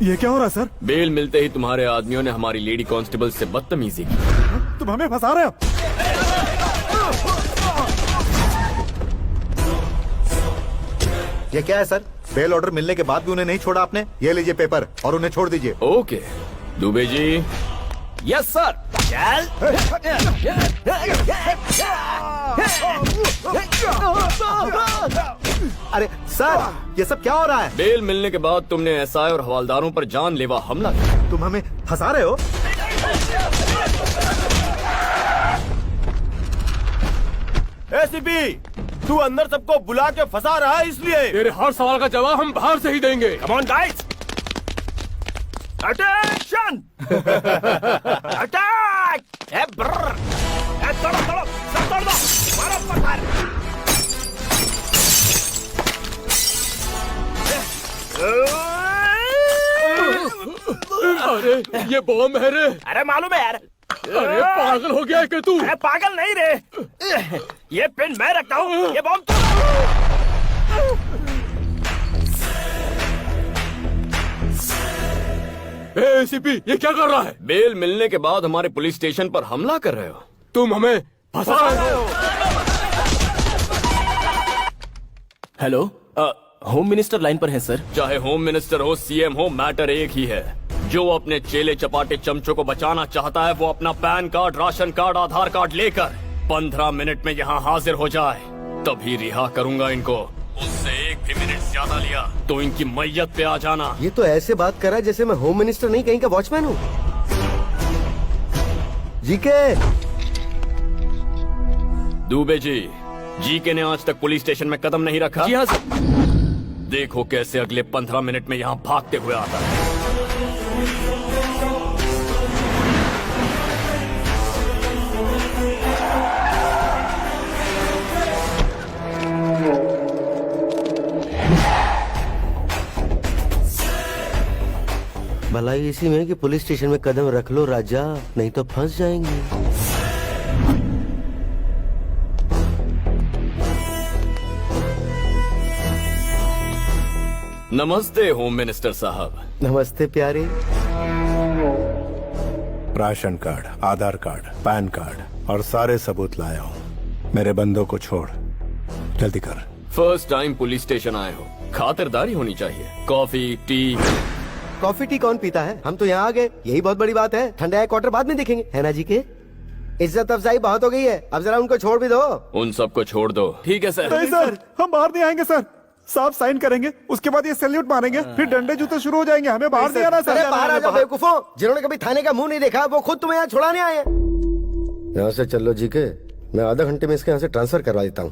ये क्या हो रहा है सर? बेल मिलते ही तुम्हारे आदमियों ने हमारी लेडी कांस्टेबल से बदतमीजी की। तुम हमें फंसा रहे हो? ये क्या है सर? बेल ऑर्डर मिलने के बाद भी उन्हें नहीं छोड़ा आपने? ये लीजिए पेपर और उन्हें छोड़ दीजिए। Okay Dubey ji. Yes sir. अरे सर, ये सब क्या हो रहा है? बेल मिलने के बाद तुमने एसआई और हवालदारों पर जानलेवा हमला किया। तुम हमें फंसा रहे हो? एसीपी, तू अंदर सबको बुला के फंसा रहा है इसलिए। तेरे हर सवाल का जवाब हम बाहर से ही देंगे। Come on guys, attention, attack! तोड़ो तोड़ो, सब तोड़ दो, मारो पत्थर। अरे ये बॉम्ब है रे। अरे मालूम है यार। अरे पागल हो गया है क्या तू? अरे पागल नहीं रे, ये पेन मैं रखता हूँ, ये बॉम्ब तू। एसीपी ये क्या कर रहा है? बेल मिलने के बाद हमारे पुलिस स्टेशन पर हमला कर रहे हो। तुम हमें फंसा रहे हो। हेलो, होम मिनिस्टर लाइन पर है सर। चाहे होम मिनिस्टर हो, सीएम हो, मैटर एक ही है। जो अपने चेले चपाटे चमचों को बचाना चाहता है वो अपना पैन कार्ड, राशन कार्ड, आधार कार्ड लेकर 15 मिनट में यहाँ हाजिर हो जाए, तभी रिहा करूंगा इनको। उससे एक भी मिनट ज्यादा लिया तो इनकी मैयत पे आ जाना। ये तो ऐसे बात कर रहा है जैसे मैं होम मिनिस्टर नहीं कहीं का वॉचमैन हूँ। जीके। दुबे जी के ने आज तक पुलिस स्टेशन में कदम नहीं रखा। जी हाँ सर। देखो कैसे अगले 15 मिनट में यहाँ भागते हुए आता है। भलाई इसी में कि पुलिस स्टेशन में कदम रख लो राजा, नहीं तो फंस जाएंगे। नमस्ते होम मिनिस्टर साहब। नमस्ते प्यारे। राशन कार्ड, आधार कार्ड, पैन कार्ड और सारे सबूत लाया हूँ। मेरे बंदों को छोड़, जल्दी कर। फर्स्ट टाइम पुलिस स्टेशन आए हो, खातिरदारी होनी चाहिए। Coffee tea. कॉफी टी कौन पीता है? हम तो यहाँ आ गए, यही बहुत बड़ी बात है। ठंडा क्वार्टर बाद में देखेंगे, है ना जी के? इज्जत अफजाई बहुत हो गई है, अब जरा उनको छोड़ भी दो। उन सबको छोड़ दो। ठीक है सर। नहीं सर, हम बाहर नहीं आएंगे सर। साहब साइन करेंगे, उसके बाद ये सैल्यूट मारेंगे, फिर डंडे जूते शुरू हो जाएंगे। हमें बाहर नहीं आना सर। अरे बाहर आ जाओ बेवकूफों, जिन्होंने कभी थाने का मुंह नहीं देखा वो खुद तुम्हें यहाँ छुड़ाने आए हैं। यहाँ से चलो जी के, मैं आधा घंटे में इसके यहाँ से ट्रांसफर करवा देता हूँ।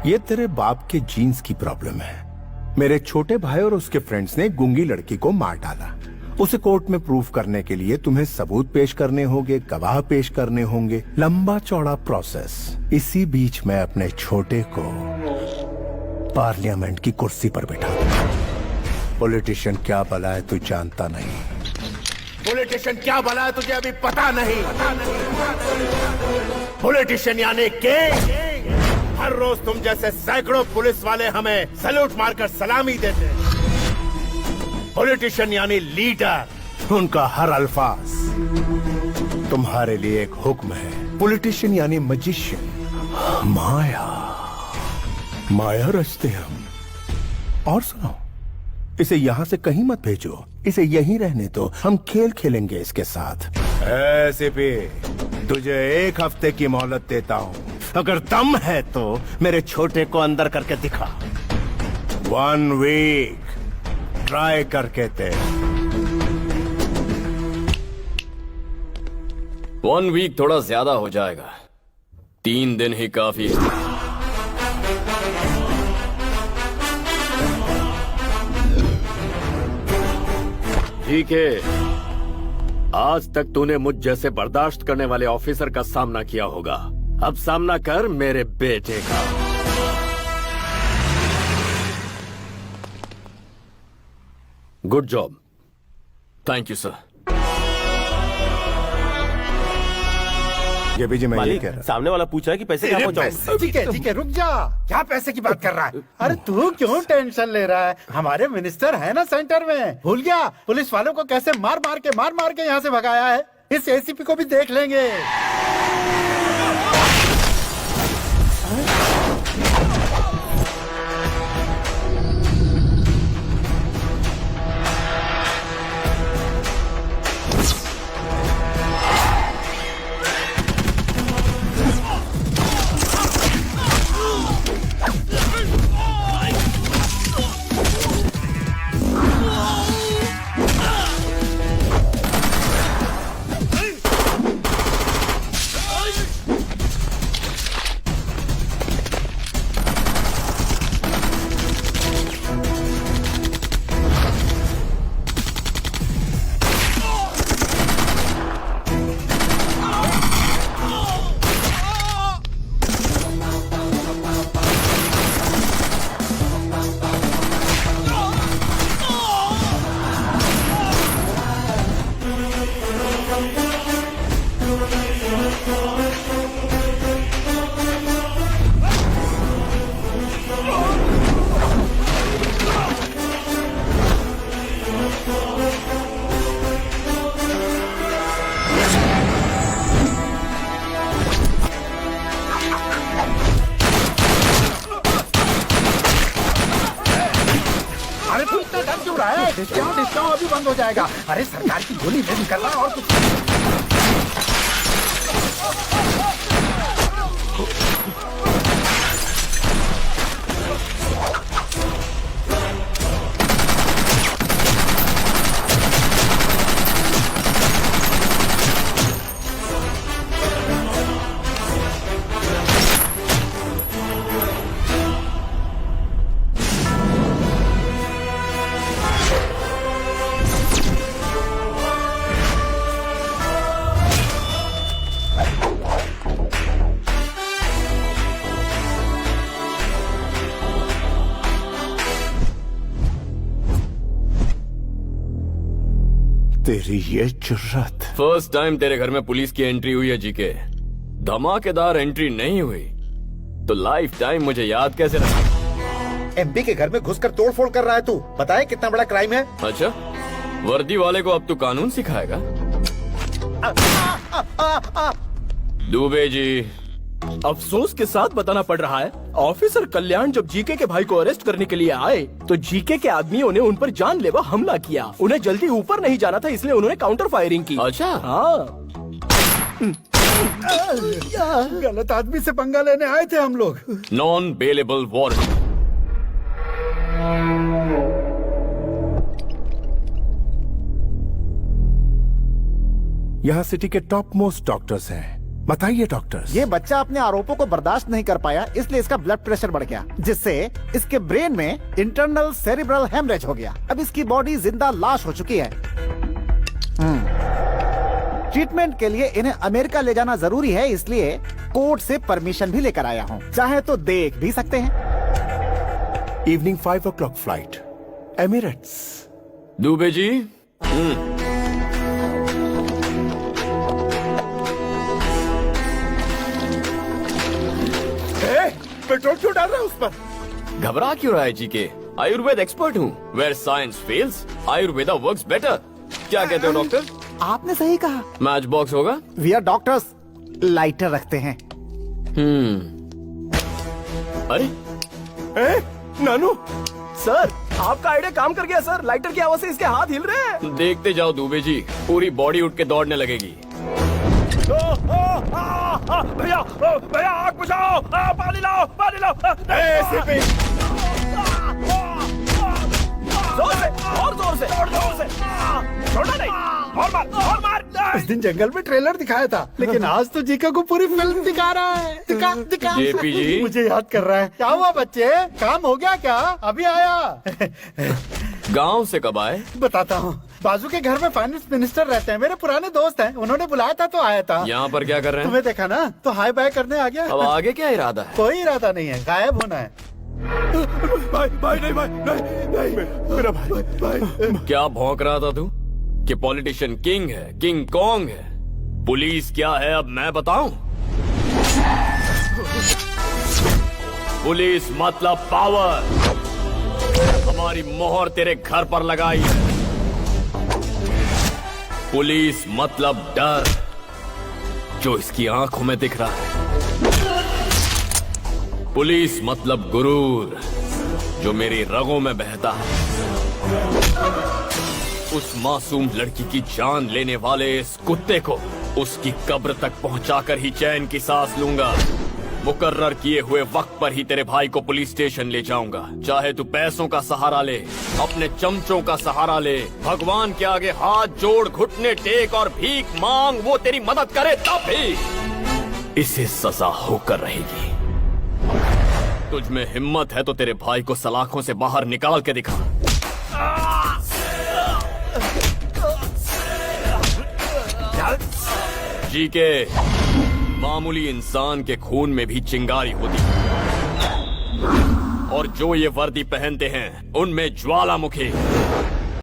ये तेरे बाप के जीन्स की प्रॉब्लम है। मेरे छोटे भाई और उसके फ्रेंड्स ने गूंगी लड़की को मार डाला। उसे कोर्ट में प्रूफ करने के लिए तुम्हें सबूत पेश करने होंगे, गवाह पेश करने होंगे, लंबा चौड़ा प्रोसेस। इसी बीच मैं अपने छोटे को पार्लियामेंट की कुर्सी पर बैठा दूंगा। पॉलिटिशियन क्या भला है तू जानता नहीं। पॉलिटिशियन क्या भला है तुझे अभी पता नहीं। पॉलिटिशियन यानी के हर रोज तुम जैसे सैकड़ों पुलिस वाले हमें सैल्यूट मारकर सलामी देते हैं। पॉलिटिशियन यानी लीडर, उनका हर अल्फाज तुम्हारे लिए एक हुक्म है। पॉलिटिशियन यानी मजिशियन, माया माया रचते हम। और सुनो, इसे यहाँ से कहीं मत भेजो, इसे यहीं रहने दो। हम खेल खेलेंगे इसके साथ। ऐसे पे तुझे 1 हफ्ते की मोहलत देता हूँ। अगर दम है तो मेरे छोटे को अंदर करके दिखा। 1 वीक ट्राई करके थे। 1 वीक थोड़ा ज्यादा हो जाएगा, 3 दिन ही काफी है। ठीक है, आज तक तूने मुझ जैसे बर्दाश्त करने वाले ऑफिसर का सामना किया होगा, अब सामना कर मेरे बेटे का। Good job. Thank you sir. ये भी जी मैं ये मालिक कह रहा सामने वाला पूछ रहा है कि पैसे कहाँ पहुँचाऊं? ठीक है रुक जा। क्या पैसे की बात कर रहा है? अरे तू क्यों टेंशन ले रहा है? हमारे मिनिस्टर है ना सेंटर में, भूल गया? पुलिस वालों को कैसे मार मार के यहाँ से भगाया है। इस एसीपी को भी देख लेंगे। अरे तू इतना डर क्यों रहा है? डिस्काउंट अभी बंद हो जाएगा। अरे सरकार की गोली में निकल रहा और कुछ। तेरी ये जुर्रत। फर्स्ट टाइम तेरे घर में पुलिस की एंट्री हुई है जीके। धमाकेदार एंट्री नहीं हुई तो लाइफ टाइम मुझे याद कैसे रखा? एमपी के घर में घुसकर तोड़फोड़ कर रहा है तू। बताए कितना बड़ा क्राइम है? अच्छा, वर्दी वाले को अब तू कानून सिखाएगा? दुबे जी, अफसोस के साथ बताना पड़ रहा है, ऑफिसर कल्याण जब जीके के भाई को अरेस्ट करने के लिए आए तो जीके के आदमियों ने उन पर जानलेवा हमला किया। उन्हें जल्दी ऊपर नहीं जाना था, इसलिए उन्होंने काउंटर फायरिंग की। अच्छा। हाँ। गलत आदमी से पंगा लेने आए थे हम लोग। Non bailable warrant. यहाँ सिटी के टॉप मोस्ट डॉक्टर्स हैं। बताइए डॉक्टर्स। ये बच्चा अपने आरोपों को बर्दाश्त नहीं कर पाया, इसलिए इसका ब्लड प्रेशर बढ़ गया, जिससे इसके ब्रेन में इंटरनल सेरिब्रल हेमरेज हो गया। अब इसकी बॉडी जिंदा लाश हो चुकी है। ट्रीटमेंट के लिए इन्हें अमेरिका ले जाना जरूरी है, इसलिए कोर्ट से परमिशन भी लेकर आया हूँ। चाहे तो देख भी सकते हैं। Evening 5 o'clock flight, Emirates. Dubey ji, petrol क्यों डाल रहा है उस पर? घबरा क्यों रहा है जीके? आयुर्वेद एक्सपर्ट हूँ। Where science fails, Ayurveda works better. क्या कहते हो डॉक्टर? आपने सही कहा। मैच बॉक्स होगा? वी आर डॉक्टर्स, लाइटर रखते हैं। अरे नानू सर, आपका आइडिया काम कर गया सर। लाइटर की आवाज से इसके हाथ हिल रहे हैं। देखते जाओ दुबे जी, पूरी बॉडी उठ के दौड़ने लगेगी। भैया भैया आग बुझाओ, पानी लाओ, पानी लाओ। जोर से, और जोर से, जोर से। छोड़ना नहीं, और मार। उस दिन जंगल में ट्रेलर दिखाया था, लेकिन आज तो जीका को पूरी फिल्म दिखा रहा है। दिखा। जेपी जी। मुझे याद कर रहा है। क्या हुआ बच्चे, काम हो गया क्या? अभी आया। गांव से कब आए? बताता हूँ। बाजू के घर में फाइनेंस मिनिस्टर रहते हैं, मेरे पुराने दोस्त हैं। उन्होंने बुलाया था तो आया था। यहाँ पर क्या कर रहे हैं? तुम्हें देखा ना तो हाय बाय करने आ गया। अब आगे क्या इरादा है? कोई इरादा नहीं है, गायब होना है। भाई नहीं, मेरा भाई। क्या भौंक रहा था तू कि पॉलिटिशियन किंग है, किंग कॉन्ग है? पुलिस क्या है अब मैं बताऊं? पुलिस मतलब पावर। हमारी मोहर तेरे घर पर लगाई है। पुलिस मतलब डर, जो इसकी आंखों में दिख रहा है। पुलिस मतलब गुरूर, जो मेरी रगों में बहता है। उस मासूम लड़की की जान लेने वाले इस कुत्ते को उसकी कब्र तक पहुंचाकर ही चैन की सांस लूंगा। मुकर्रर किए हुए वक्त पर ही तेरे भाई को पुलिस स्टेशन ले जाऊंगा। चाहे तू पैसों का सहारा ले, अपने चमचों का सहारा ले, भगवान के आगे हाथ जोड़, घुटने टेक और भीख मांग, वो तेरी मदद करे तब भी इसे सजा होकर रहेगी। तुझ में हिम्मत है तो तेरे भाई को सलाखों से बाहर निकाल के दिखा। जीके, मामूली इंसान के खून में भी चिंगारी होती है और जो ये वर्दी पहनते हैं उनमें ज्वालामुखी।